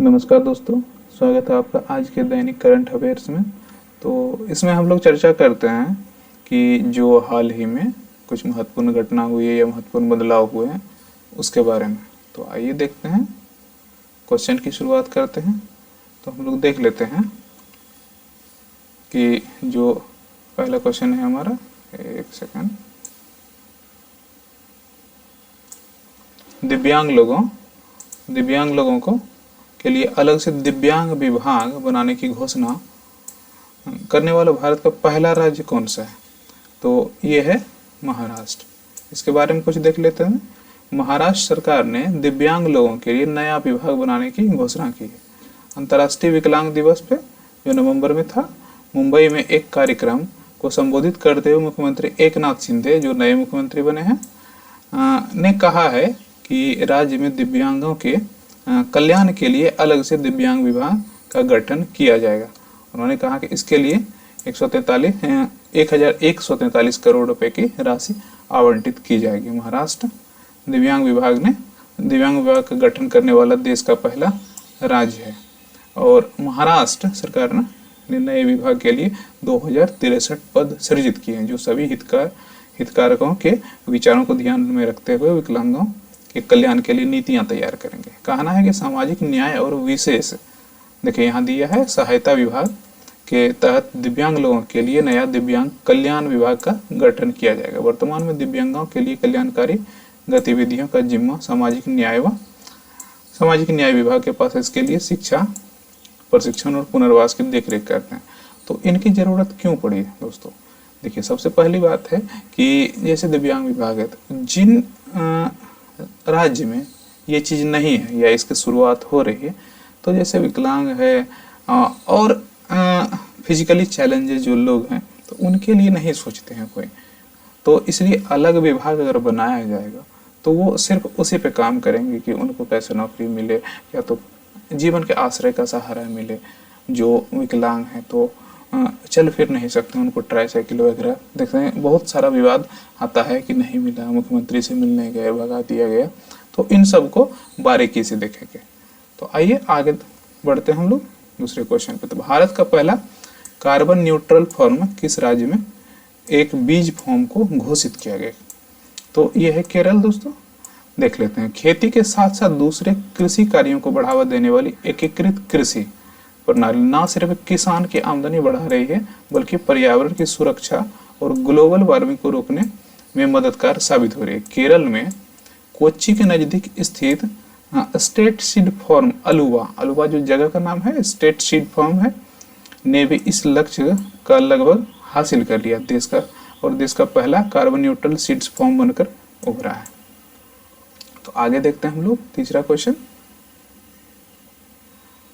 नमस्कार दोस्तों, स्वागत है आपका आज के दैनिक करंट अफेयर्स में। तो इसमें हम लोग चर्चा करते हैं कि जो हाल ही में कुछ महत्वपूर्ण घटना हुई है या महत्वपूर्ण बदलाव हुए हैं उसके बारे में। तो आइए देखते हैं, क्वेश्चन की शुरुआत करते हैं। तो हम लोग देख लेते हैं कि जो पहला क्वेश्चन है हमारा, एक सेकंड। दिव्यांग लोगों को के लिए अलग से दिव्यांग विभाग बनाने की घोषणा करने वाला भारत का पहला राज्य कौन सा है? तो ये है महाराष्ट्र। इसके बारे में कुछ देख लेते हैं। महाराष्ट्र सरकार ने दिव्यांग लोगों के लिए नया विभाग बनाने की घोषणा की है। अंतर्राष्ट्रीय विकलांग दिवस पे जो नवंबर में था, मुंबई में एक कार्यक्रम को संबोधित करते हुए मुख्यमंत्री एकनाथ शिंदे, जो नए मुख्यमंत्री बने हैं, ने कहा है कि राज्य में दिव्यांगों के कल्याण के लिए अलग से दिव्यांग विभाग का गठन किया जाएगा। उन्होंने कहा कि इसके लिए 1143 करोड़ रुपए की राशि आवंटित की जाएगी। महाराष्ट्र दिव्यांग विभाग का गठन करने वाला देश का पहला राज्य है और महाराष्ट्र सरकार ने नए विभाग के लिए 2063 पद सृजित किए हैं, जो सभी हितधारकों के विचारों को ध्यान में रखते हुए विकलांगों के कल्याण के लिए नीतियां तैयार करेंगे। कहना है कि सामाजिक न्याय और विशेष, देखिए यहाँ दिया है, सहायता विभाग के तहत दिव्यांग लोगों के लिए नया दिव्यांग कल्याण विभाग का गठन किया जाएगा। वर्तमान में दिव्यांगों के लिए कल्याणकारी गतिविधियों का जिम्मा सामाजिक न्याय विभाग के पास है। इसके लिए शिक्षा, प्रशिक्षण और पुनर्वास की देखरेख करते हैं। तो इनकी जरूरत क्यों पड़ी है दोस्तों? देखिए, सबसे पहली बात है कि जैसे दिव्यांग विभाग है, तो जिन राज्य में ये चीज़ नहीं है या इसकी शुरुआत हो रही है, तो जैसे विकलांग है और फिजिकली चैलेंजेस जो लोग हैं, तो उनके लिए नहीं सोचते हैं कोई। तो इसलिए अलग विभाग अगर बनाया जाएगा तो वो सिर्फ उसी पे काम करेंगे कि उनको कैसे नौकरी मिले या तो जीवन के आश्रय का सहारा मिले। जो विकलांग हैं तो चल फिर नहीं सकते, उनको ट्राईसाइकिल वगैरह देखते हैं। बहुत सारा विवाद आता है कि नहीं मिला, मुख्यमंत्री से मिलने गए, भगा दिया गया। तो इन सब को बारीकी से देखेंगे। तो आइए आगे बढ़ते हैं हम लोग दूसरे क्वेश्चन पे। तो भारत का पहला कार्बन न्यूट्रल फॉर्म किस राज्य में एक बीज फॉर्म को घोषित किया गया? तो यह है केरल दोस्तों। देख लेते हैं। खेती के साथ साथ दूसरे कृषि कार्यों को बढ़ावा देने वाली एकीकृत कृषि प्रणाली न सिर्फ किसान की आमदनी बढ़ा रही है, बल्कि पर्यावरण की सुरक्षा और ग्लोबल वार्मिंग को रोकने में मददगार साबित हो रही है। केरल में कोच्चि के नजदीक स्थित स्टेट सीड फार्म अलुवा जो जगह का नाम है, स्टेट सीड फार्म है, ने भी इस लक्ष्य का लगभग हासिल कर लिया। देश का पहला कार्बन न्यूट्रल सीड्स फार्म बनकर उभरा है। तो आगे देखते हैं हम लोग तीसरा क्वेश्चन।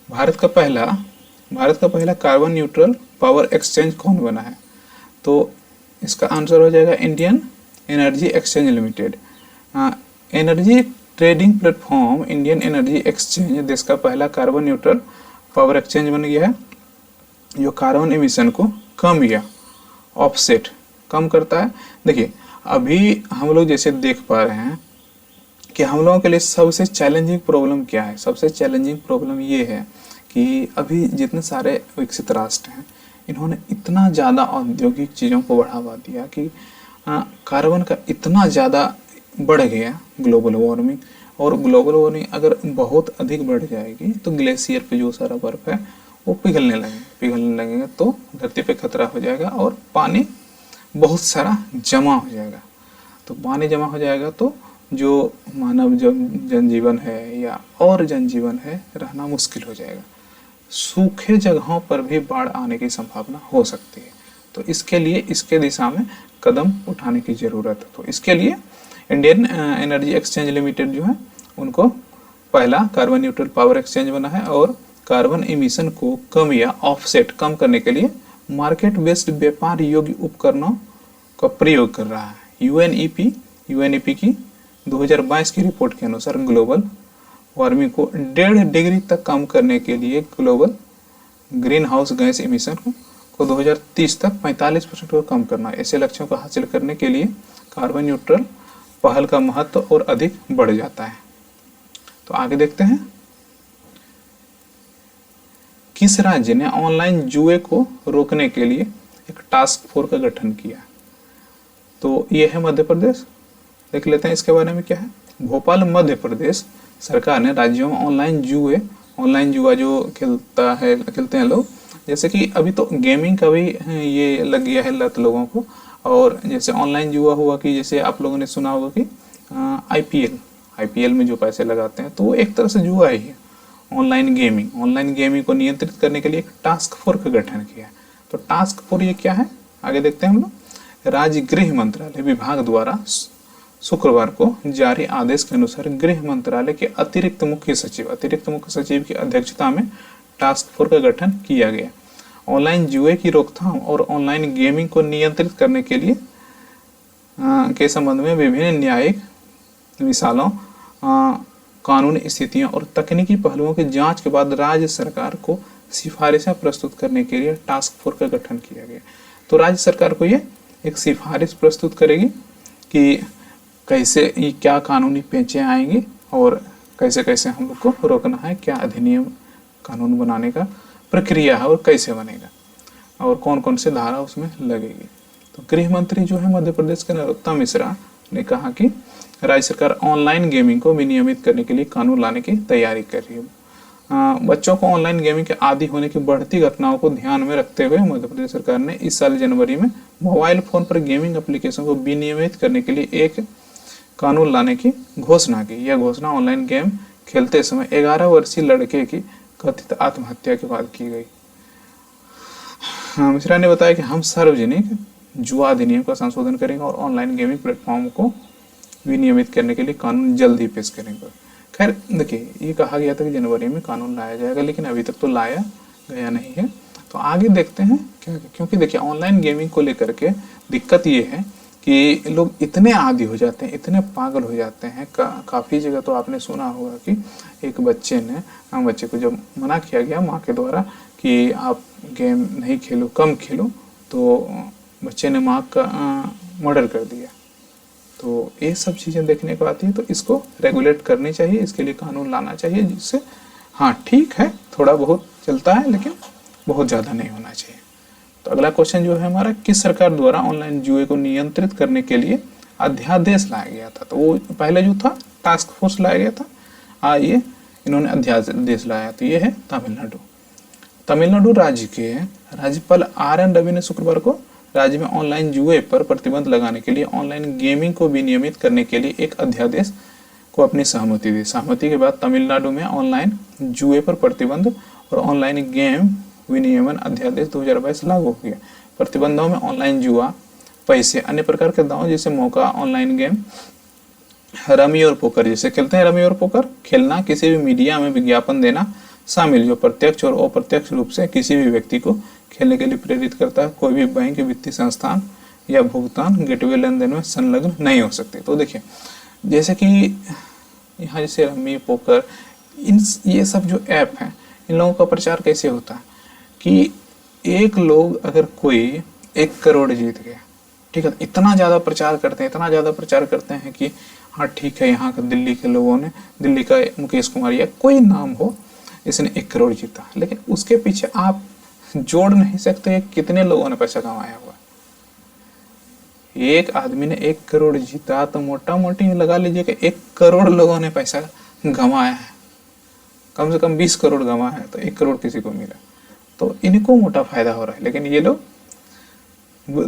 भारत का पहला कार्बन न्यूट्रल पावर एक्सचेंज कौन बना है? तो इसका आंसर हो जाएगा Indian energy exchange limited. Energy trading platform Indian energy exchange देश का पहला कार्बन न्यूट्रल पावर एक्सचेंज बन गया है, जो कार्बन एमिशन को कम या ऑफसेट कम करता है। देखिए, अभी हम लोग जैसे देख पा रहे हैं कि हम लोगों के लिए सबसे चैलेंजिंग प्रॉब्लम क्या है? सबसे चैलेंजिंग प्रॉब्लम ये है कि अभी जितने सारे विकसित राष्ट्र हैं, इन्होंने इतना ज़्यादा औद्योगिक चीज़ों को बढ़ावा दिया कि कार्बन का इतना ज़्यादा बढ़ गया ग्लोबल वार्मिंग। और ग्लोबल वार्मिंग अगर बहुत अधिक बढ़ जाएगी तो ग्लेशियर पे जो सारा बर्फ है वो पिघलने लगेगा, तो धरती पे खतरा हो जाएगा और पानी बहुत सारा जमा हो जाएगा। तो पानी जमा हो जाएगा तो जो मानव जनजीवन है या और जनजीवन है, रहना मुश्किल हो जाएगा। सूखे जगहों पर भी बाढ़ आने की संभावना हो सकती है। तो इसके लिए इसके दिशा में कदम उठाने की ज़रूरत है। तो इसके लिए इंडियन एनर्जी एक्सचेंज लिमिटेड जो है, उनको पहला कार्बन न्यूट्रल पावर एक्सचेंज बना है और कार्बन एमिशन को कम या ऑफसेट कम करने के लिए मार्केट बेस्ड व्यापार योग्य उपकरणों का प्रयोग कर रहा है। यूएनईपी की 2022 की रिपोर्ट के अनुसार ग्लोबल वार्मिंग को 1.5 डिग्री तक कम करने के लिए global green house gas emission को 2030 तक 45% को कम करना है। ऐसे लक्ष्यों को हासिल करने के लिए कार्बन न्यूट्रल पहल का महत्व और अधिक बढ़ जाता है। तो आगे देखते हैं। किस राज्य ने ऑनलाइन जुए को रोकने के लिए एक टास्क फोर्स का गठन किया? तो ये है मध्य प्रदेश। देख लेते हैं इसके बारे में क्या है। भोपाल मध्य प्रदेश सरकार ने राज्यों में ऑनलाइन जुआ जो खेलते हैं लोग, जैसे कि अभी तो गेमिंग का भी ये लग गया है लत लोगों को। और जैसे ऑनलाइन जुआ हुआ कि जैसे आप लोगों ने सुना होगा कि आईपीएल में जो पैसे लगाते हैं, तो वो एक तरह से जुआ ही है। ऑनलाइन गेमिंग को नियंत्रित करने के लिए एक टास्क फोर्स का गठन किया है। तो टास्क फोर्स ये क्या है, आगे देखते हैं हम लोग। राज्य गृह मंत्रालय विभाग द्वारा शुक्रवार को जारी आदेश के अनुसार गृह मंत्रालय के अतिरिक्त मुख्य सचिव की अध्यक्षता में टास्क फोर्स का गठन किया गया। ऑनलाइन जुए की रोकथाम और ऑनलाइन गेमिंग को नियंत्रित करने के लिए के संबंध में विभिन्न न्यायिक मिसालों, कानूनी स्थितियों और तकनीकी पहलुओं की जांच के बाद राज्य सरकार को सिफारिशें प्रस्तुत करने के लिए टास्क फोर्स का गठन किया गया। तो राज्य सरकार को ये एक सिफारिश प्रस्तुत करेगी कि कैसे ये क्या कानूनी पेंचें आएंगी और कैसे कैसे हम लोग को रोकना है, क्या अधिनियम कानून बनाने का प्रक्रिया है और कैसे बनेगा और कौन कौन से धारा उसमें लगेगी। तो गृह मंत्री जो है मध्य प्रदेश के नरोत्तम मिश्रा ने कहा कि राज्य सरकार ऑनलाइन गेमिंग को विनियमित करने के लिए कानून लाने की तैयारी कर रही है। बच्चों को ऑनलाइन गेमिंग के आदी होने की बढ़ती घटनाओं को ध्यान में रखते हुए मध्य प्रदेश सरकार ने इस साल जनवरी में मोबाइल फोन पर गेमिंग एप्लीकेशन को विनियमित करने के लिए एक कानून लाने की घोषणा की। यह घोषणा ऑनलाइन गेम खेलते समय 11 वर्षीय लड़के की कथित आत्महत्या के बाद की गई। मिश्रा ने बताया कि हम सार्वजनिक जुआ अधिनियम का संशोधन करेंगे और ऑनलाइन गेमिंग प्लेटफॉर्म को विनियमित करने के लिए कानून जल्द ही पेश करेंगे। खैर देखिए, ये कहा गया था कि जनवरी में कानून लाया जाएगा, लेकिन अभी तक तो लाया गया नहीं है। तो आगे देखते हैं क्या, क्योंकि देखिए ऑनलाइन गेमिंग को लेकर के दिक्कत ये है कि लोग इतने आदी हो जाते हैं, इतने पागल हो जाते हैं। काफ़ी जगह तो आपने सुना होगा कि एक बच्चे को जब मना किया गया माँ के द्वारा कि आप गेम नहीं खेलो, कम खेलो, तो बच्चे ने माँ का मर्डर कर दिया। तो ये सब चीज़ें देखने को आती है, तो इसको रेगुलेट करनी चाहिए, इसके लिए कानून लाना चाहिए, जिससे हाँ ठीक है थोड़ा बहुत चलता है लेकिन बहुत ज़्यादा नहीं होना चाहिए। तो अगला क्वेश्चन जो है हमारा, किस सरकार द्वारा ऑनलाइन जुए को नियंत्रित करने के लिए अध्यादेश लाया गया था? तो वो पहले जो था टास्क फोर्स लाया गया था, ये इन्होंने अध्यादेश लाया। तो ये है तमिलनाडु राज्य के राज्यपाल RN रवि ने शुक्रवार को राज्य में ऑनलाइन जुए पर प्रतिबंध लगाने के लिए ऑनलाइन गेमिंग को विनियमित करने के लिए एक अध्यादेश को अपनी सहमति दी। सहमति के बाद तमिलनाडु में ऑनलाइन जुए पर प्रतिबंध और ऑनलाइन गेम विनियमन अध्यादेश 2022 लागू हो गया। प्रतिबंधों में ऑनलाइन जुआ, पैसे, अन्य प्रकार के दांव जैसे मौका, ऑनलाइन गेम, रमी और पोकर जैसे खेलते हैं रमी और पोकर खेलना, किसी भी मीडिया में विज्ञापन देना शामिल, जो प्रत्यक्ष और अप्रत्यक्ष रूप से किसी भी व्यक्ति को खेलने के लिए प्रेरित करता है। कोई भी बैंक, वित्तीय संस्थान या भुगतान गेटवे लेनदेन में संलग्न नहीं हो सकते। तो देखिए जैसे कि यहाँ जैसे रमी, पोकर, ये सब जो ऐप हैं, इन लोगों का प्रचार कैसे होता है कि एक लोग अगर कोई 1 करोड़ जीत गया, ठीक है, इतना ज़्यादा प्रचार करते हैं कि हाँ ठीक है, यहाँ का दिल्ली के लोगों ने, दिल्ली का मुकेश कुमार या कोई नाम हो, इसने 1 करोड़ जीता, लेकिन उसके पीछे आप जोड़ नहीं सकते कितने लोगों ने पैसा कमाया हुआ। एक आदमी ने 1 करोड़ जीता तो मोटा मोटी लगा लीजिए कि 1 करोड़ लोगों ने पैसा गंवाया है, कम से कम 20 करोड़ गंवाया है, तो 1 करोड़ किसी को मिला, तो इनको मोटा फायदा हो रहा है। लेकिन ये लोग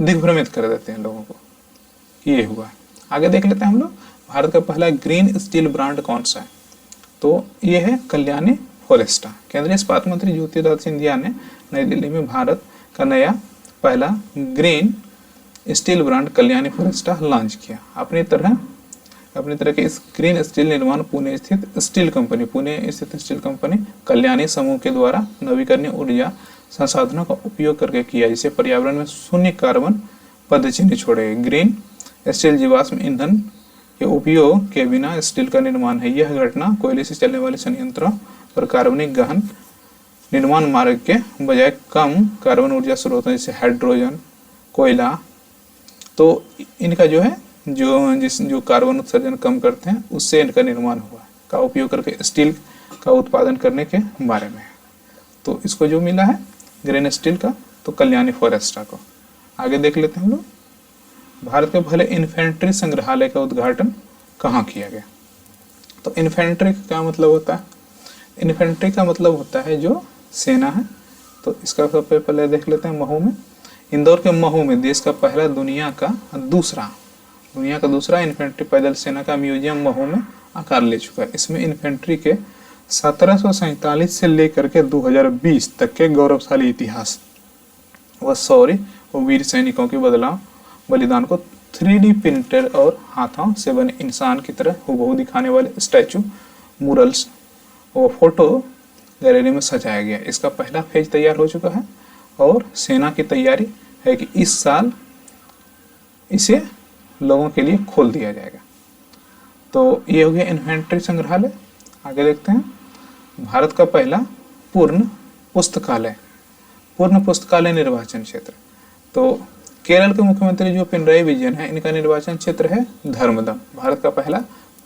दिग्भ्रमित कर देते हैं लोगों को, ये हुआ है। आगे देख लेते हैं हम लोग, भारत का पहला ग्रीन स्टील ब्रांड कौन सा है? तो ये है कल्याणी फोरेस्टा। केंद्रीय इस्पात मंत्री ज्योतिरादित्य सिंधिया ने नई दिल्ली में भारत का नया पहला green steel brand Kalyani Foresta launch किया। अपनी तरह के इस ग्रीन स्टील निर्माण पुणे स्थित स्टील कंपनी कल्याणी समूह के द्वारा नवीकरणीय ऊर्जा संसाधनों का उपयोग करके किया, जिसे पर्यावरण में शून्य कार्बन पदचिह्न छोड़ेगी। ग्रीन स्टील जीवाश्म ईंधन के उपयोग के बिना स्टील का निर्माण है। यह घटना कोयले से चलने वाले संयंत्रों पर कार्बनिक गहन निर्माण मार्ग के बजाय कम कार्बन ऊर्जा स्रोतों जैसे हाइड्रोजन, कोयला, तो इनका जो है जो कार्बन उत्सर्जन कम करते हैं, उससे इनका निर्माण हुआ का उपयोग करके स्टील का उत्पादन करने के बारे में। तो इसको जो मिला है ग्रेन स्टील का, तो कल्याणी फॉरेस्टा को। आगे देख लेते हैं हम लोग, भारत के पहले इन्फेंट्री संग्रहालय का उद्घाटन कहाँ किया गया। तो इन्फेंट्री का क्या मतलब होता है, इन्फेंट्री का मतलब होता है जो सेना है। तो इसका सबसे पहले देख लेते हैं महू में, इंदौर के महू में देश का पहला दुनिया का दूसरा इन्फेंट्री पैदल सेना का म्यूजियम महू में आकार ले चुका है। इसमें इन्फेंट्री के 1747 से लेकर के 2020 तक के गौरवशाली इतिहास व शौर्य और वीर सैनिकों के बलिदान को 3D प्रिंटर और हाथों से बने इंसान की तरह हूबहू दिखाने वाले स्टैचू, मूरल्स और फोटो गैलरी में सजाया गया। इसका पहला फेज तैयार हो चुका है और सेना की तैयारी है कि इस साल इसे लोगों के लिए खोल दिया जाएगा। तो ये हो गया इन्फेंट्री संग्रहालय। आगे देखते हैं, भारत का पहला पूर्ण पुस्तकालय निर्वाचन क्षेत्र। तो केरल के मुख्यमंत्री जो पिनराई विजयन है, इनका निर्वाचन क्षेत्र है धर्मदम। भारत का पहला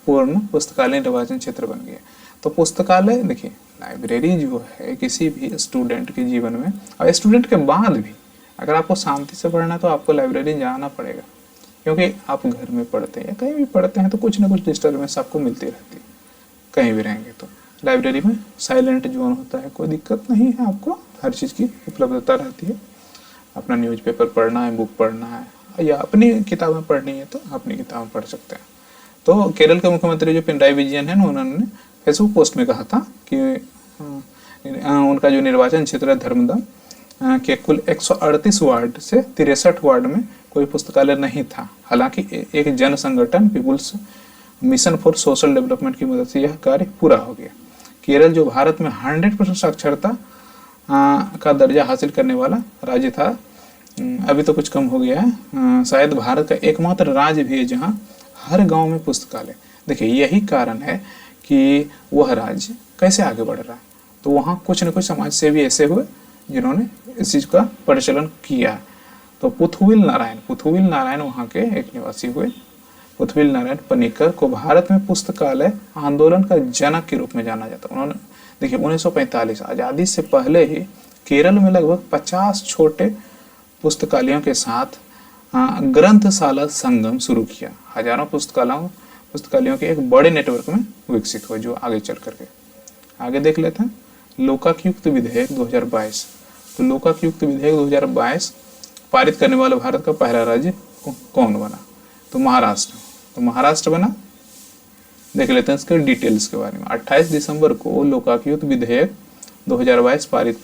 पूर्ण पुस्तकालय निर्वाचन क्षेत्र बन गया। तो पुस्तकालय देखिए, लाइब्रेरी जो है किसी भी स्टूडेंट के जीवन में, और स्टूडेंट के बाद भी अगर आपको शांति से पढ़ना है तो आपको लाइब्रेरी जाना पड़ेगा, क्योंकि आप घर में पढ़ते हैं या कहीं भी पढ़ते हैं तो कुछ ना कुछ डिस्टर्बेंस आपको मिलती रहती है कहीं भी रहेंगे। तो लाइब्रेरी में साइलेंट जोन होता है, कोई दिक्कत नहीं है, आपको हर चीज़ की उपलब्धता रहती है। अपना न्यूज़पेपर पढ़ना है, बुक पढ़ना है या अपनी किताबें पढ़नी है तो अपनी किताबें पढ़ सकते हैं। तो केरल के मुख्यमंत्री जो पिनराई विजयन है, उन्होंने फेसबुक पोस्ट में कहा था कि उनका जो निर्वाचन क्षेत्र है धर्मदम के कुल 138 वार्ड से 63 वार्ड में कोई पुस्तकालय नहीं था। हालांकि एक जन संगठन People's Mission for Social Development की मदद से यह कार्य पूरा हो गया। केरल जो भारत में 100% साक्षरता का दर्जा हासिल करने वाला राज्य था, अभी तो कुछ कम हो गया है, शायद भारत का एकमात्र राज्य भी है जहां हर गांव में पुस्तकालय। देखिए यही कारण है कि वह राज्य कैसे आगे बढ़ रहा है। तो वहाँ कुछ न कुछ समाज सेवी ऐसे हुए जिन्होंने इस चीज़ का परिचालन किया। तो पुथुविल नारायण वहाँ के एक निवासी हुए। पुथुविल नारायण पनिकर को भारत में पुस्तकालय आंदोलन का जनक के रूप में जाना जाता। उन्होंने देखिए 1945 आज़ादी से पहले ही केरल में लगभग 50 छोटे पुस्तकालयों के साथ ग्रंथशाला संगम शुरू किया। हजारों पुस्तकालयों के एक बड़े नेटवर्क में विकसित हुए जो आगे चल करके। आगे देख लेते हैं लोकायुक्त विधेयक 2022। तो लोकायुक्त विधेयक 2022 पारित करने वाला भारत का पहला राज्य कौन बना? तो महाराष्ट्र बना। देख लेते हैं इसके डिटेल्स के बारे में। 28 दिसंबर को लोकायुक्त विधेयक 2022 पारित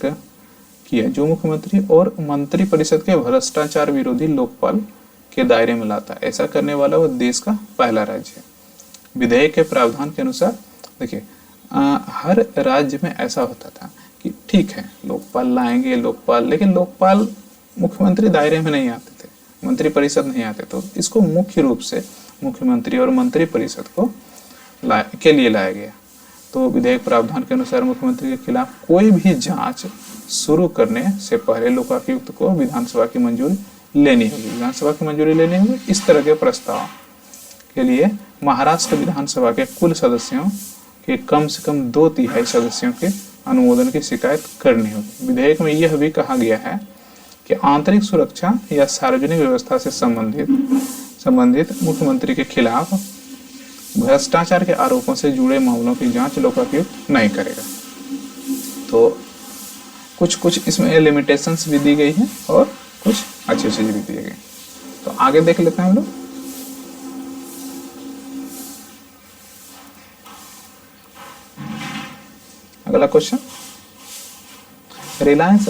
किया जो मुख्यमंत्री और मंत्री परिषद के भ्रष्टाचार विरोधी लोकपाल के दायरे में लाता है। ऐसा करने वाला वह देश का पहला राज्य है। विधेयक के प्रावधान के अनुसार देखिए हर राज्य में ऐसा होता था कि ठीक है लोकपाल लाएंगे लेकिन लोकपाल मुख्यमंत्री दायरे में नहीं आते थे, मंत्री परिषद नहीं आते। तो इसको मुख्य रूप से मुख्यमंत्री और मंत्री परिषद को के लिए लाया गया। तो विधेयक प्रावधान के अनुसार मुख्यमंत्री के खिलाफ कोई भी जांच शुरू करने से पहले लोकायुक्त को विधानसभा की मंजूरी लेनी होगी। इस तरह के प्रस्ताव के लिए महाराष्ट्र विधानसभा के कुल सदस्यों के कम से कम 2/3 सदस्यों के अनुमोदन की शिकायत करनी होगी। विधेयक में यह भी कहा गया है कि आंतरिक सुरक्षा या सार्वजनिक व्यवस्था से संबंधित मुख्यमंत्री के खिलाफ भ्रष्टाचार के आरोपों से जुड़े मामलों की जांच लोकायुक्त नहीं करेगा। तो कुछ इसमें लिमिटेशंस भी दी गई हैं और कुछ अच्छी चीज भी दी गई। तो आगे देख लेते हैं हम लोग। अगला क्वेश्चन, रिलायंस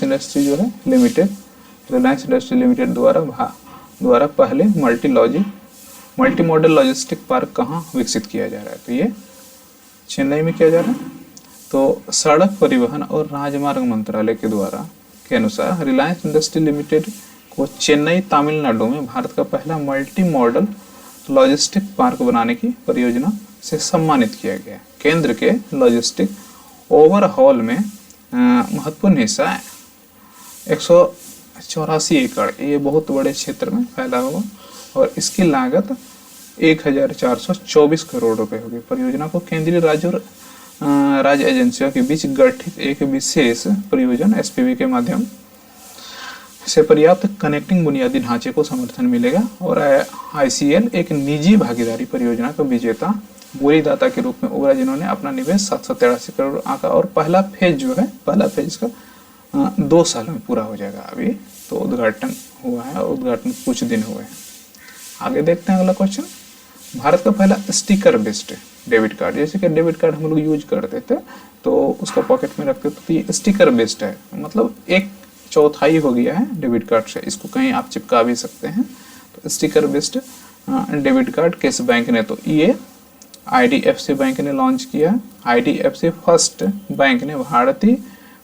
इंडस्ट्री जो है लिमिटेड द्वारा पहले मल्टी मॉडल लॉजिस्टिक पार्क कहाँ विकसित किया जा रहा है? तो ये चेन्नई में किया जा रहा है। तो सड़क परिवहन और राजमार्ग मंत्रालय के अनुसार रिलायंस इंडस्ट्री लिमिटेड को चेन्नई तमिलनाडु में भारत का पहला मल्टी मॉडल लॉजिस्टिक पार्क बनाने की परियोजना से सम्मानित किया गया। केंद्र के लॉजिस्टिक ओवरहॉल में महत्वपूर्ण हिस्सा है 184 एकड़, ये बहुत बड़े क्षेत्र में फैला हुआ और इसकी लागत 1424 करोड़ रुपए होगी। परियोजना को केंद्रीय राज्य और राज्य एजेंसियों के बीच गठित एक विशेष परियोजना एसपीवी के माध्यम से पर्याप्त कनेक्टिंग बुनियादी ढांचे को समर्थन मिलेगा। और आईसीएल एक निजी भागीदारी परियोजना का विजेता बोलीदाता के रूप में उभरा, जिन्होंने अपना निवेश 783 करोड़ आंका। और पहला फेज जो है, पहला फेज का 2 साल में पूरा हो जाएगा। अभी तो उद्घाटन हुआ है, उद्घाटन कुछ दिन हुए हैं। आगे देखते हैं अगला क्वेश्चन। भारत का पहला स्टिकर बेस्ड डेबिट कार्ड, जैसे कि डेबिट कार्ड हम लोग यूज करते थे तो उसका पॉकेट में रखते थे, तो ये स्टिकर बेस्ड है, मतलब 1/4 हो गया है डेबिट कार्ड से, इसको कहीं आप चिपका भी सकते हैं। तो स्टिकर बेस्ड डेबिट कार्ड किस बैंक ने, तो ये आईडीएफसी बैंक ने लॉन्च किया। आईडीएफसी फर्स्ट बैंक ने भारतीय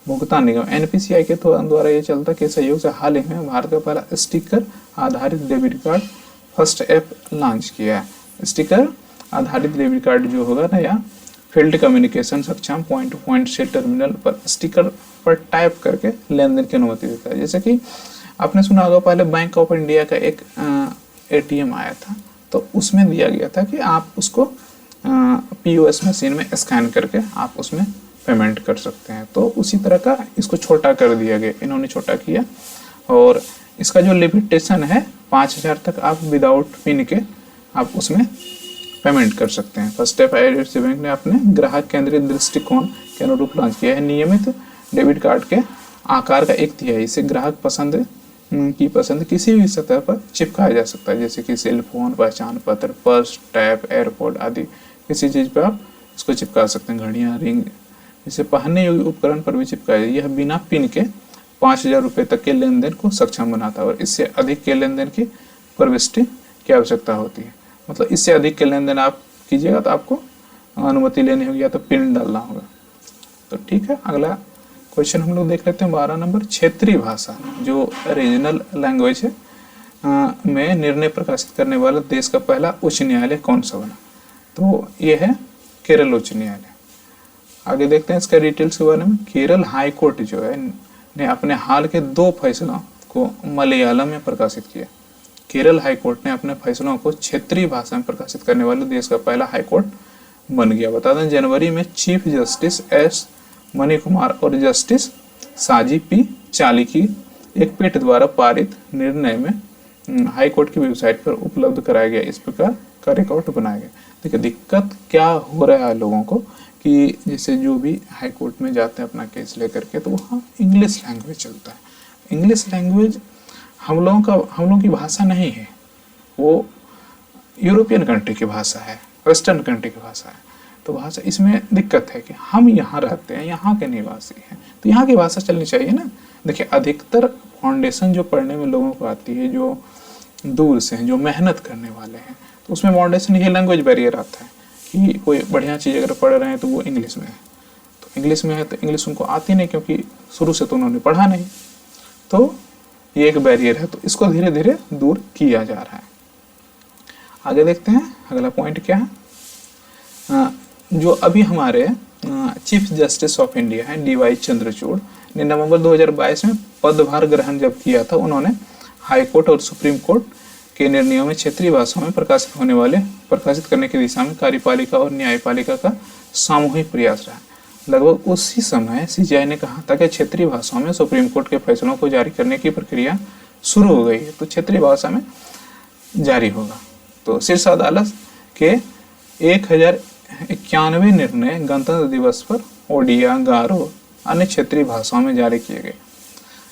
भुगतान निगम एनपीसीआई के द्वारा ये चलता के सहयोग से हाल ही में भारत का पहला स्टिकर आधारित debit card first app launch किया है। स्टिकर आधारित डेबिट कार्ड जो होगा नया फील्ड कम्युनिकेशन सक्षम पॉइंट टू पॉइंट से टर्मिनल पर स्टिकर पर टाइप करके लेन देन की अनुमति देता है। जैसे कि आपने सुना होगा पहले बैंक ऑफ इंडिया का एक एटीएम आया था, तो उसमें दिया गया था कि आप उसको पीओएस मशीन में स्कैन करके आप उसमें पेमेंट कर सकते हैं। तो उसी तरह का इसको छोटा कर दिया गया, इन्होंने छोटा किया। और इसका जो लिमिटेशन है 5000 तक आप विदाउट पिन के आप उसमें पेमेंट कर सकते हैं। फर्स्ट स्टेप आईडीएफसी बैंक ने अपने ग्राहक केंद्रित दृष्टिकोण के अनुरूप लॉन्च किया है। नियमित डेबिट कार्ड के आकार का 1/3 से ग्राहक पसंद किसी भी सतह पर चिपकाया जा सकता है, जैसे कि सेल फोन, पहचान पत्र, पर्स, टैब, एयरपोर्ट आदि किसी चीज़ पर आप इसको चिपका सकते हैं। घड़ियाँ, रिंग, इसे पहनने योग्य उपकरण पर भी चिपकाया जाए। यह बिना पिन के 5000 रुपये तक के लेन देन को सक्षम बनाता है और इससे अधिक के लेन देन की प्रविष्टि की आवश्यकता होती है। मतलब इससे अधिक के लेन देन आप कीजिएगा तो आपको अनुमति लेनी होगी या तो पिन डालना होगा। तो ठीक है, अगला क्वेश्चन हम लोग देख लेते हैं 12 नंबर। क्षेत्रीय भाषा जो रीजनल लैंग्वेज है में निर्णय प्रकाशित करने वाला देश का पहला उच्च न्यायालय कौन सा बना, तो ये है केरल उच्च न्यायालय। आगे देखते हैं इसका डिटेल्स के बारे में। केरल हाई कोर्ट जो है ने अपने हाल के 2 फैसलों को मलयालम में प्रकाशित किया। केरल हाई कोर्ट ने अपने फैसलों को क्षेत्रीय भाषा में प्रकाशित करने वाले देश का पहला हाई कोर्ट बन गया। बता दें जनवरी में चीफ जस्टिस एस मणिकुमार और जस्टिस साजी पी चाली की एक पीठ द्वारा पारित निर्णय में हाई कोर्ट की वेबसाइट पर उपलब्ध कराया गया इस प्रकार का रिकॉर्ड बनाया गया। देखिए दिक्कत क्या हो रहा है लोगों को कि जैसे जो भी हाई कोर्ट में जाते हैं अपना केस लेकर के, तो वहाँ इंग्लिश लैंग्वेज चलता है। इंग्लिश लैंग्वेज हम लोगों की भाषा नहीं है, वो यूरोपियन कंट्री की भाषा है, वेस्टर्न कंट्री की भाषा है। तो भाषा इसमें दिक्कत है कि हम यहाँ रहते हैं, यहाँ के निवासी हैं, तो यहाँ की भाषा चलनी चाहिए ना। देखिए अधिकतर फाउंडेशन जो पढ़ने में लोगों को आती है, जो दूर से हैं, जो मेहनत करने वाले हैं, तो उसमें फाउंडेशन ये लैंग्वेज बैरियर आता है कि कोई बढ़िया चीज़ अगर पढ़ रहे हैं तो वो इंग्लिश में है, तो इंग्लिश में है तो इंग्लिश उनको आती नहीं क्योंकि शुरू से तो उन्होंने पढ़ा नहीं। तो ये एक बैरियर है, तो इसको धीरे धीरे दूर किया जा रहा है। आगे देखते हैं अगला पॉइंट क्या है। जो अभी हमारे चीफ जस्टिस ऑफ इंडिया है DY चंद्रचूड़ ने नवंबर 2022 में पदभार ग्रहण जब किया था, उन्होंने हाई कोर्ट और सुप्रीम कोर्ट के निर्णयों में क्षेत्रीय भाषाओं में प्रकाशित करने की दिशा में कार्यपालिका और न्यायपालिका का सामूहिक प्रयास रहा। लगभग उसी समय CJI ने कहा था कि क्षेत्रीय भाषाओं में सुप्रीम कोर्ट के फैसलों को जारी करने की प्रक्रिया शुरू हो गई है, तो क्षेत्रीय भाषा में जारी होगा। तो शीर्ष अदालत के 1091 निर्णय गणतंत्र दिवस पर ओडिया, गारो, अन्य क्षेत्रीय भाषाओं में जारी किए गए।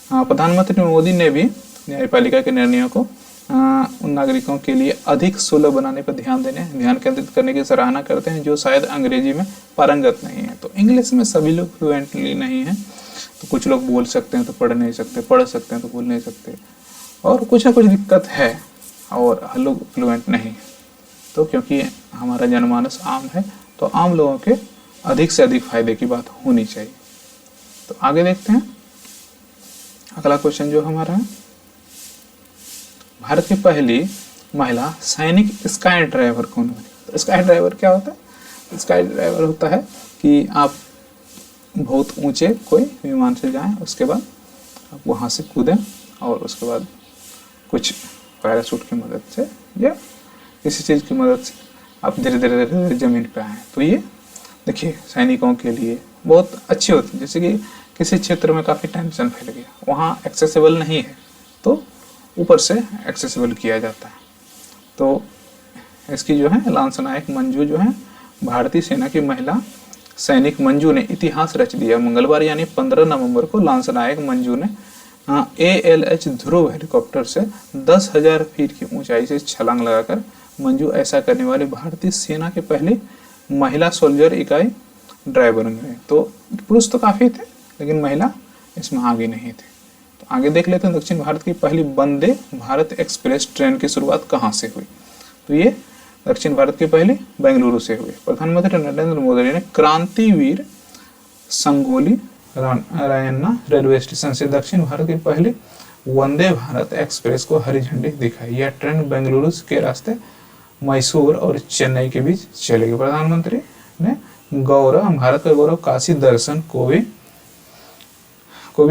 प्रधानमंत्री मोदी ने भी न्यायपालिका के निर्णयों को उन नागरिकों के लिए अधिक सुलभ बनाने पर ध्यान केंद्रित करने की सराहना करते हैं जो शायद अंग्रेजी में पारंगत नहीं है। तो इंग्लिश में सभी लोग फ्लुएंटली नहीं है, तो कुछ लोग बोल सकते हैं तो पढ़ नहीं सकते, पढ़ सकते हैं तो बोल नहीं सकते, और कुछ ना कुछ दिक्कत है और लोग फ्लुएंट नहीं है। तो क्योंकि हमारा जनमानस आम है, तो आम लोगों के अधिक से अधिक फायदे की बात होनी चाहिए। तो आगे देखते हैं अगला क्वेश्चन जो हमारा है, भारत की पहली महिला सैनिक स्काई ड्राइवर कौन बनी। तो स्काई ड्राइवर क्या होता है? स्काई ड्राइवर होता है कि आप बहुत ऊंचे कोई विमान से जाएं, उसके बाद आप वहाँ से कूदें और उसके बाद कुछ पैराशूट की मदद से या किसी चीज़ की मदद से आप धीरे धीरे ज़मीन पे आएँ। तो ये देखिए सैनिकों के लिए बहुत अच्छी होती है। जैसे कि किसी क्षेत्र में काफ़ी टेंशन फैल गया, वहाँ एक्सेसिबल नहीं है तो ऊपर से एक्सेसिबल किया जाता है। तो इसकी जो है लांसनायक मंजू जो है भारतीय सेना की महिला सैनिक मंजू ने इतिहास रच दिया। मंगलवार यानी 15 नवंबर को लांसनायक मंजू ने ALH ध्रुव हेलीकॉप्टर से 10,000 फीट की ऊंचाई से छलांग लगाकर मंजू ऐसा करने वाली भारतीय सेना के पहली महिला सोल्जर इकाई ड्राइवर बन गए। तो पुरुष तो काफ़ी थे लेकिन महिला इसमें आगे नहीं थे। तो आगे देख लेते हैं दक्षिण भारत की पहली वंदे भारत एक्सप्रेस ट्रेन की शुरुआत कहाँ से हुई। तो ये दक्षिण भारत की पहली बेंगलुरु से हुई। प्रधानमंत्री नरेंद्र मोदी ने क्रांतिवीर संगोली रायन्ना रेलवे स्टेशन से दक्षिण भारत की पहली वंदे भारत एक्सप्रेस को हरी झंडी दिखाई। यह ट्रेन बेंगलुरु के रास्ते मैसूर और चेन्नई के बीच चलेगी। प्रधानमंत्री ने गौरव भारत का गौरव काशी दर्शन को भी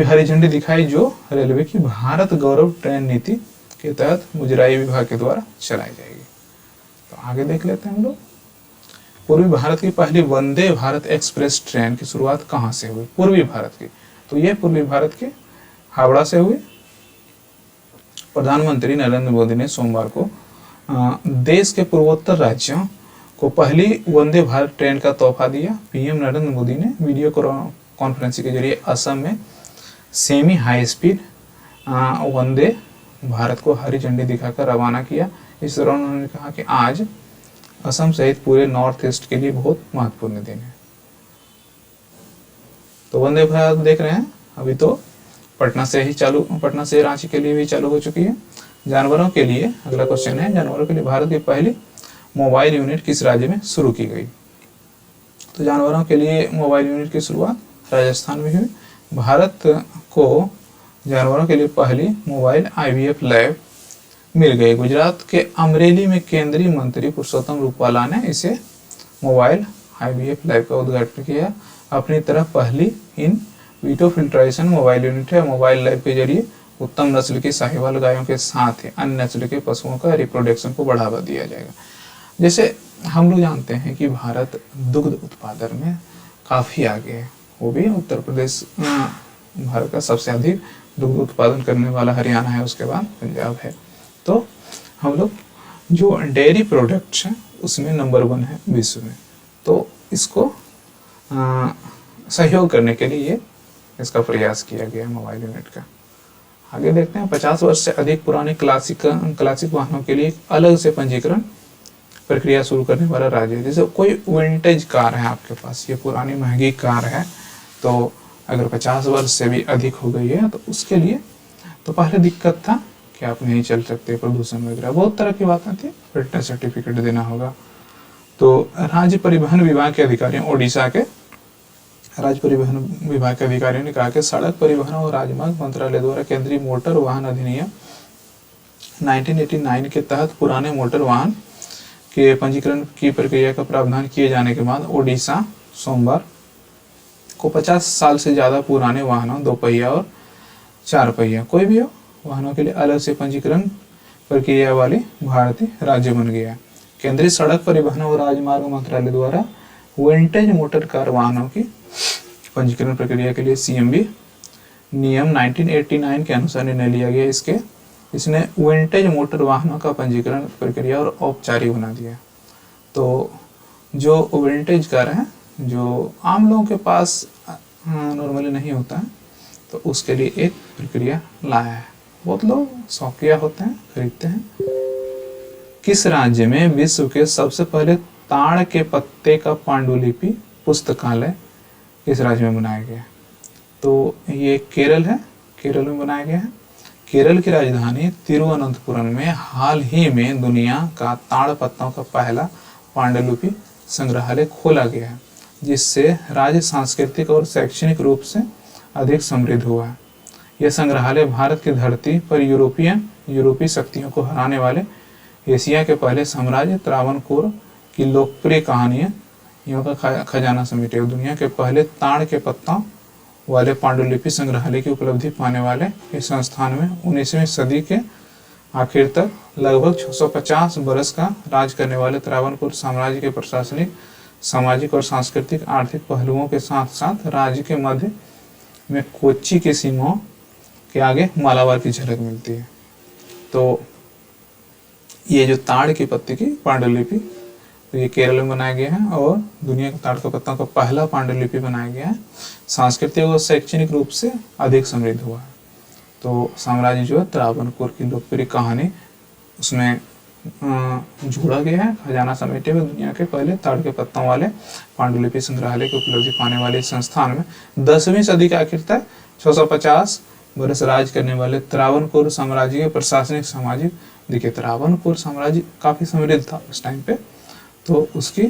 हरी झंडी दिखाई, जो रेलवे की भारत गौरव ट्रेन नीति के तहत मुजराई विभाग के द्वारा चलाई जाएगी। तो आगे देख लेते हैं हम लोग, पूर्वी भारत की पहली वंदे भारत एक्सप्रेस ट्रेन की शुरुआत कहाँ से हुई। पूर्वी भारत की, तो ये पूर्वी भारत के हावड़ा से हुई। प्रधानमंत्री नरेंद्र मोदी ने सोमवार को देश के पूर्वोत्तर राज्यों को पहली वंदे भारत ट्रेन का तोहफा दिया। पीएम नरेंद्र मोदी ने वीडियो कॉन्फ्रेंसिंग के जरिए असम में semi high speed Vande Bharat को हरी झंडी दिखाकर रवाना किया। इस दौरान उन्होंने कहा कि आज असम सहित पूरे नॉर्थ ईस्ट के लिए बहुत महत्वपूर्ण दिन है। तो वंदे भारत देख रहे हैं, अभी तो पटना से रांची के लिए भी चालू हो चुकी है। जानवरों के लिए अगला क्वेश्चन है, जानवरों के लिए भारत की पहली मोबाइल यूनिट किस राज्य में शुरू की गई। तो जानवरों के लिए मोबाइल यूनिट की शुरुआत राजस्थान में हुई। भारत को जानवरों के लिए पहली मोबाइल IVF लैब मिल गई। गुजरात के अमरेली में केंद्रीय मंत्री पुरुषोत्तम रूपाला ने इसे मोबाइल IVF लैब का उद्घाटन किया। अपनी तरफ पहली इन वीटो फिल्ट्रेशन मोबाइल यूनिट है। मोबाइल लैब के जरिए उत्तम नस्ल की साहिवाल गायों के साथ ही अन्य नस्ल के पशुओं का रिप्रोडक्शन को बढ़ावा दिया जाएगा। जैसे हम लोग जानते हैं कि भारत दुग्ध उत्पादन में काफ़ी आगे है, वो भी उत्तर प्रदेश भारत का सबसे अधिक दुग्ध उत्पादन करने वाला हरियाणा है, उसके बाद पंजाब है। तो हम लोग जो डेयरी प्रोडक्ट्स हैं उसमें नंबर 1 है विश्व में। तो इसको सहयोग करने के लिए इसका प्रयास किया गया मोबाइल यूनिट का। आगे देखते हैं, 50 वर्ष से अधिक पुराने क्लासिक वाहनों के लिए अलग से पंजीकरण प्रक्रिया शुरू करने वाला राज्य। जैसे कोई विंटेज कार है आपके पास, ये पुरानी महंगी कार है, तो अगर 50 वर्ष से भी अधिक हो गई है तो उसके लिए तो पहले दिक्कत था कि आप नहीं चल सकते, प्रदूषण वगैरह बहुत तरह की बातें थी, फिटनेस सर्टिफिकेट देना होगा। तो राज्य परिवहन विभाग के अधिकारियों, ओडिशा के राज्य परिवहन विभाग के अधिकारियों ने कहा कि सड़क परिवहन और राजमार्ग मंत्रालय द्वारा केंद्रीय मोटर वाहन अधिनियम 1989 के तहत पुराने मोटर वाहन के पंजीकरण की प्रक्रिया का प्रावधान किए जाने के बाद ओडिशा सोमवार को 50 साल से ज़्यादा पुराने वाहनों, 2 पहिया और 4 पहिया कोई भी हो वाहनों के लिए अलग से पंजीकरण प्रक्रिया वाली भारतीय राज्य बन गया। केंद्रीय सड़क परिवहन और राजमार्ग मंत्रालय द्वारा विंटेज मोटर कार वाहनों की पंजीकरण प्रक्रिया के लिए CMV नियम 1989 के अनुसार निर्णय लिया गया। इसने विंटेज मोटर वाहनों का पंजीकरण प्रक्रिया और औपचारिक बना दिया। तो जो विंटेज कार है, जो आम लोगों के पास नॉर्मली नहीं होता है, तो उसके लिए एक प्रक्रिया लाया है। बहुत लोग शौकिया होते हैं, खरीदते हैं। किस राज्य में विश्व के सबसे पहले ताड़ के पत्ते का पांडुलिपि पुस्तकालय किस राज्य में बनाया गया? तो ये केरल है, केरल में बनाया गया है। केरल की राजधानी तिरुवनंतपुरम में हाल ही में दुनिया का ताड़ पत्तों का पहला पांडुलिपि संग्रहालय खोला गया है, जिससे राज्य सांस्कृतिक और शैक्षणिक रूप से अधिक समृद्ध हुआ है। यह संग्रहालय भारत की धरती पर यूरोपीय शक्तियों को हराने वाले एशिया के पहले साम्राज्य त्रावणकोर की लोकप्रिय कहानियों का खजाना समेटे। दुनिया के पहले ताड़ के पत्तों वाले पांडुलिपि संग्रहालय की उपलब्धि पाने वाले इस संस्थान में 19वीं सदी के आखिर तक लगभग 650 बरस का राज करने वाले त्रावणकोर साम्राज्य के प्रशासनिक सामाजिक और सांस्कृतिक आर्थिक पहलुओं के साथ साथ राज्य के मध्य में कोच्चि की सीमाओं के आगे मालाबार की झलक मिलती है। तो ये जो ताड़ की पत्ती की पांडुलिपि, तो ये केरल में बनाया गया है और दुनिया के ताड़ के पत्तों का पहला पांडुलिपि बनाया गया है। सांस्कृतिक और शैक्षणिक रूप से अधिक समृद्ध हुआ है। तो साम्राज्य जो है त्रावणकोर की लोकप्रिय कहानी उसमें जोड़ा गया है। खजाना समेटे हुए दुनिया के पहले ताड़ के पत्तों वाले पांडुलिपि संग्रहालय की उपलब्धि पाने वाले इस संस्थान में 10वीं सदी के आखिर तक 650 वर्ष राज करने वाले त्रावणकोर साम्राज्य के प्रशासनिक सामाजिक, देखिए त्रावणकोर साम्राज्य काफी समृद्ध था उस टाइम पे, तो उसकी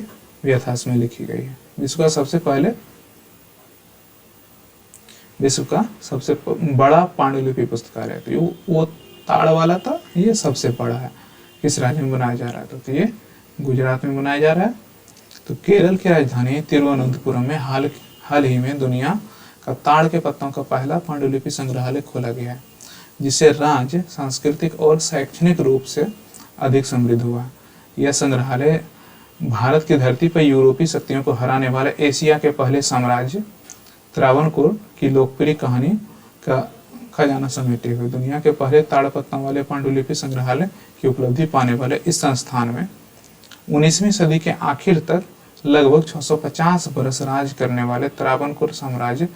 व्यथा इसमें लिखी गई है। विश्व का सबसे बड़ा पांडुलिपि पुस्तकालय, तो वो ताड़ वाला था, ये सबसे बड़ा है। किस राज्य में बनाया जा रहा है? तो ये गुजरात में बनाया जा रहा है। तो केरल की राजधानी तिरुवनंतपुरम में हाल ही में दुनिया का ताड़ के पत्तों का पहला पांडुलिपि संग्रहालय खोला गया है, जिससे राज्य सांस्कृतिक और शैक्षणिक रूप से अधिक समृद्ध हुआ। यह संग्रहालय भारत की धरती पर यूरोपीय शक्तियों को हराने वाले एशिया के पहले साम्राज्य त्रावणकोर की लोकप्रिय कहानी का खजाना समेटे हुए दुनिया के पहले ताड़ पत्तों वाले पांडुलिपि संग्रहालय की उपलब्धि पाने वाले इस संस्थान में 19वीं सदी के आखिर तक लगभग 650 वर्ष राज करने वाले त्रावणकोर साम्राज्य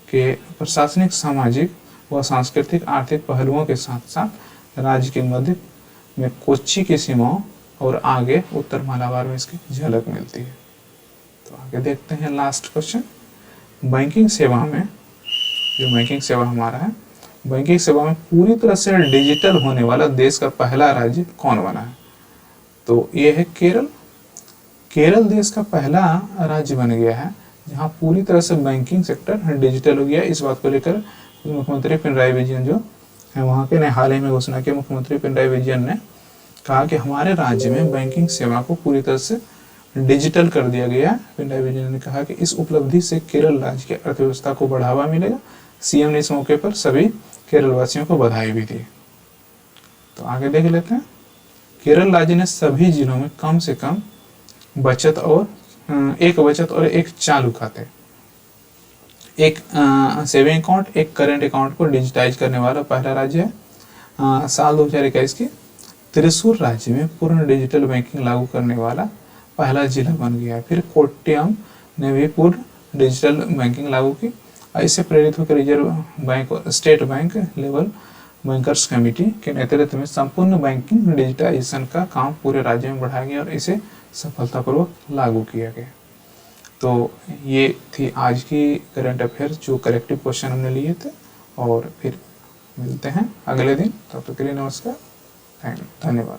के प्रशासनिक, सामाजिक व सांस्कृतिक आर्थिक पहलुओं के साथ साथ राज्य के मध्य में कोच्चि की सीमाओं और आगे उत्तर मालाबार में इसकी झलक मिलती है। तो आगे देखते हैं लास्ट क्वेश्चन। बैंकिंग सेवा में, जो बैंकिंग सेवा हमारा है, बैंकिंग सेवा में पूरी तरह से डिजिटल होने वाला देश का पहला राज्य कौन बना है? तो ये है केरल। केरल देश का पहला राज्य बन गया है जहां पूरी तरह से बैंकिंग सेक्टर डिजिटल हो गया। इस बात को लेकर मुख्यमंत्री पिनराई विजयन जो है वहाँ के ने हाल ही में घोषणा की। मुख्यमंत्री पिनराई विजयन ने कहा कि हमारे राज्य में बैंकिंग सेवा को पूरी तरह से डिजिटल कर दिया गया। पिनराई विजयन ने कहा कि इस उपलब्धि से केरल राज्य की अर्थव्यवस्था को बढ़ावा मिलेगा। सीएम ने इस मौके पर सभी केरल वासियों को बधाई भी दी। तो आगे देख लेते हैं। केरल राज्य ने सभी जिलों में कम से कम एक बचत और एक चालू खाते, एक सेविंग अकाउंट, एक करेंट अकाउंट को डिजिटाइज करने वाला पहला राज्य है। साल 2021 की त्रिशूर राज्य में पूर्ण डिजिटल बैंकिंग लागू करने वाला पहला जिला बन गया है। फिर कोट्टयम ने भी पूर्ण डिजिटल बैंकिंग लागू की। इससे प्रेरित होकर रिजर्व बैंक और state bank level bankers committee के नेतृत्व में संपूर्ण बैंकिंग डिजिटाइजेशन का काम पूरे राज्य में बढ़ाया गया और इसे सफलतापूर्वक लागू किया गया। तो ये थी आज की करंट अफेयर्स जो करेक्टिव क्वेश्चन हमने लिए थे, और फिर मिलते हैं अगले दिन। तब तक के लिए नमस्कार, धन्यवाद।